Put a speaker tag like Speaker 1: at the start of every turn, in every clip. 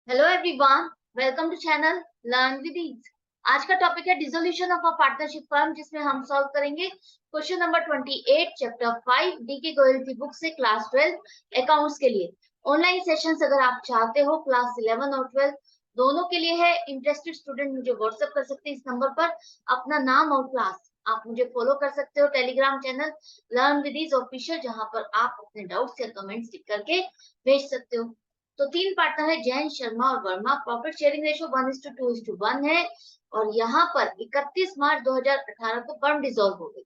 Speaker 1: Hello everyone, welcome to channel learn with ease. आज का topic है dissolution of a partnership firm, जिसमें हम सॉल्व करेंगे क्वेश्चन नंबर 28 चैप्टर 5 डी के गोयल की बुक से क्लास 12 अकाउंट्स के लिए। ऑनलाइन सेशंस अगर आप चाहते हो क्लास 11 और 12 दोनों के लिए है। इंटरेस्टेड स्टूडेंट मुझे व्हाट्सएप कर सकते हैं इस नंबर पर अपना नाम और क्लास। आप मुझे फॉलो कर सकते हो Telegram channel learn with ease official, जहां पर आप अपने डाउट्स या कमेंट्स लिख करके भेज सकते हो। तो तीन पार्टनर है, जैन, शर्मा और वर्मा। प्रॉफिट शेयरिंग रेशियो 1:2:1 है। और यहाँ पर 31 मार्च 2018 को फर्म डिसॉल्व हो गई।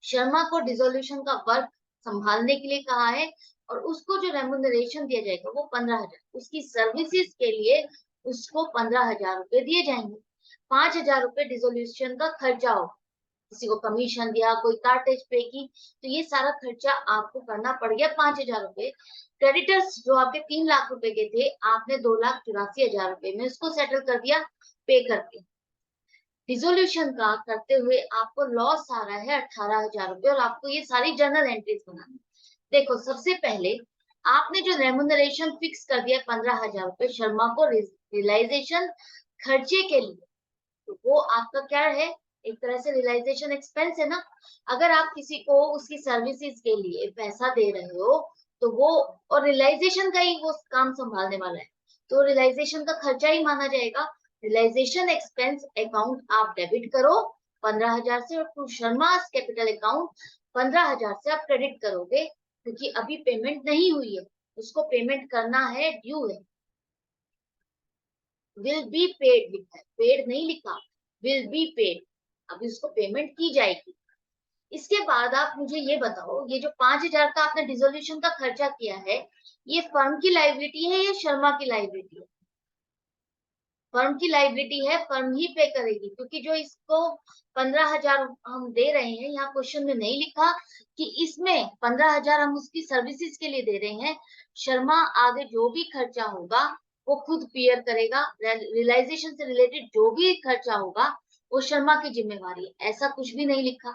Speaker 1: शर्मा को डिसोल्यूशन का वर्क संभालने के लिए कहा है और उसको जो रेम्युनरेशन दिया जाएगा वो 15,000, उसकी सर्विसेज के लिए उसको 15,000 रुपए दिए जाएंगे। 5,000 रुपए डिसोल्यूशन का खर्चा होगा। किसी को कमीशन दिया, कोई कार्टेज पे की, तो ये सारा खर्चा आपको करना पड़ गया 5,000 रुपए। क्रेडिटर्स जो आपके 3 लाख रुपए के थे, आपने 2,84,000 रुपए में उसको सेटल कर दिया पे करके। डिसोल्यूशन का करते हुए आपको लॉस आ रहा है 18,000 रुपए और आपको ये सारी जर्नल एंट्रीज बनानी। देखो, सबसे पहले आपने जो रेमुनरेशन फिक्स कर दिया 15,000 रुपए शर्मा को रियलाइजेशन खर्चे के लिए, तो वो आपका क्या है, एक तरह से रियलाइजेशन एक्सपेंस है ना। अगर आप किसी को उसकी सर्विसेज के लिए पैसा दे रहे हो तो वो, और रियलाइजेशन का ही वो काम संभालने वाला है, तो रियलाइजेशन का खर्चा ही माना जाएगा। रियलाइजेशन एक्सपेंस अकाउंट आप डेबिट करो 15,000 से, और टू शर्मा कैपिटल अकाउंट 15,000 से आप क्रेडिट करोगे, क्योंकि अभी पेमेंट नहीं हुई है, उसको पेमेंट करना है, ड्यू है। विल बी पेड लिखा है, पेड नहीं लिखा, विल बी पेड। अभी उसको पेमेंट की जाएगी। इसके बाद आप मुझे ये बताओ, ये जो 5,000 का आपने डिसोल्यूशन का खर्चा किया है, ये फर्म की लाइबिलिटी है या शर्मा की लाइबिलिटी है? फर्म की लाइबिलिटी है, फर्म ही पे करेगी, क्योंकि जो इसको 15,000 हम दे रहे हैं, यहाँ क्वेश्चन में नहीं लिखा कि इसमें 15,000 हम उसकी सर्विसेज के लिए दे रहे हैं। शर्मा आगे जो भी खर्चा होगा वो खुद पियर करेगा। रियलाइजेशन से रिलेटेड जो भी खर्चा होगा वो शर्मा की जिम्मेवारी है, ऐसा कुछ भी नहीं लिखा।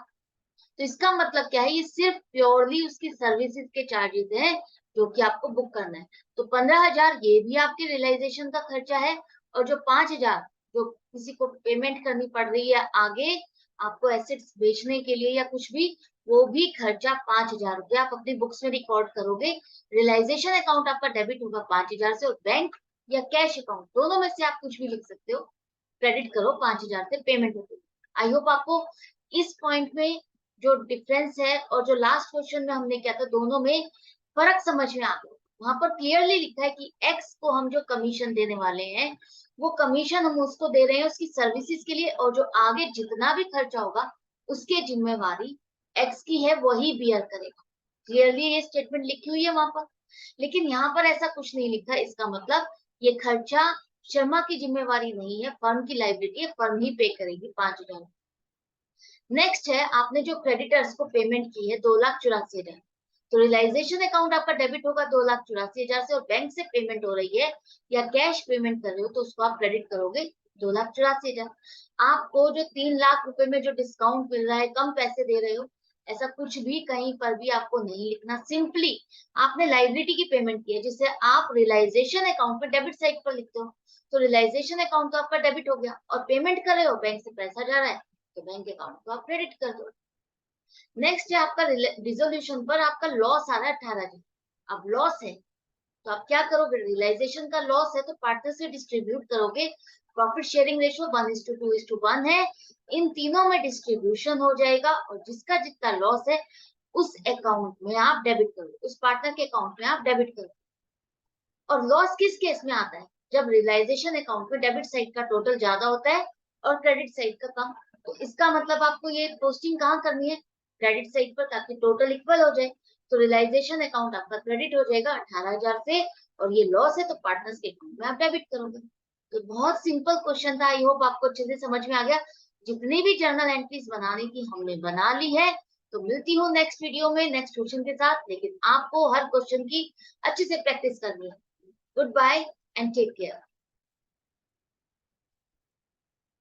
Speaker 1: तो इसका मतलब क्या है, ये सिर्फ प्योरली उसकी सर्विसेज के चार्जेस हैं जो कि आपको बुक करना है। तो 15,000 ये भी आपके रियलाइजेशन का खर्चा है, और जो 5,000 जो किसी को पेमेंट करनी पड़ रही है आगे आपको एसेट्स बेचने के लिए या कुछ भी, वो भी खर्चा 5,000 रुपये आप अपनी बुक्स में रिकॉर्ड करोगे। रियलाइजेशन अकाउंट आपका डेबिट होगा 5,000 से, और बैंक या कैश अकाउंट दोनों में से आप कुछ भी लिख सकते हो, क्रेडिट करो 5,000 से, पेमेंट होगी। आई होप आपको इस पॉइंट में जो डिफरेंस है और जो लास्ट क्वेश्चन में हमने किया था दोनों में फर्क समझ में आ गया। वहां पर क्लियरली लिखा है कि एक्स को हम जो कमीशन देने वाले हैं वो कमीशन हम उसको दे रहे हैं उसकी सर्विसेज के लिए, और जो आगे जितना भी खर्चा होगा उसकी जिम्मेवारी एक्स की है, वही बियर करेगा। क्लियरली ये स्टेटमेंट लिखी हुई है वहां पर। लेकिन यहाँ पर ऐसा कुछ नहीं लिखा, इसका मतलब ये खर्चा शर्मा की जिम्मेवारी नहीं है, फर्म की लाइबिलिटी है, फर्म ही पे करेगी 5,000। नेक्स्ट है, आपने जो क्रेडिटर्स को पेमेंट की है 2,84,000, तो रियलाइजेशन अकाउंट आपका डेबिट होगा 2,84,000 से, और बैंक से पेमेंट हो रही है या कैश पेमेंट कर रहे हो तो उसको आप क्रेडिट करोगे 2,84,000। आपको जो 3 लाख रुपए में जो डिस्काउंट मिल रहा है, कम पैसे दे रहे हो, ऐसा कुछ भी कहीं पर भी आपको नहीं लिखना। सिंपली आपने लाइबिलिटी की पेमेंट की है, जिसे आप रियलाइजेशन अकाउंट में डेबिट साइड पर लिखते हो। तो रियलाइजेशन अकाउंट तो आपका डेबिट हो गया, और पेमेंट कर रहे हो, बैंक से पैसा जा रहा है, तो बैंक अकाउंट को आप क्रेडिट कर दो। नेक्स्ट है आपका डिसोल्यूशन पर आपका लॉस आ रहा है 18,000। अब लॉस है तो आप क्या करोगे, रियलाइजेशन का लॉस है तो पार्टनर से डिस्ट्रीब्यूट करोगे। प्रॉफिट शेयरिंग रेशियो 1:2:1 है। इन तीनों में डिस्ट्रीब्यूशन हो जाएगा, और जिसका जितना लॉस है उस अकाउंट में आप डेबिट करोगे, उस पार्टनर के अकाउंट में आप डेबिट करोगे। और लॉस किस केस में आता है, जब रियलाइजेशन अकाउंट में डेबिट साइड का टोटल ज्यादा होता है और क्रेडिट साइड का कम। तो इसका मतलब आपको ये पोस्टिंग कहाँ करनी है, क्रेडिट साइड पर, ताकि टोटल इक्वल हो जाए। तो रियलाइजेशन अकाउंट आपका क्रेडिट हो जाएगा 18,000 से, और ये लॉस है तो पार्टनर्स के अकाउंट में आप डेबिट करोगे। तो बहुत सिंपल क्वेश्चन था, आई होप आपको अच्छे से समझ में आ गया। जितनी भी जर्नल एंट्रीज बनाने की हमने बना ली है। तो मिलती हूँ नेक्स्ट वीडियो में नेक्स्ट क्वेश्चन के साथ, लेकिन आपको हर क्वेश्चन की अच्छे से प्रैक्टिस करनी है। Goodbye and take care.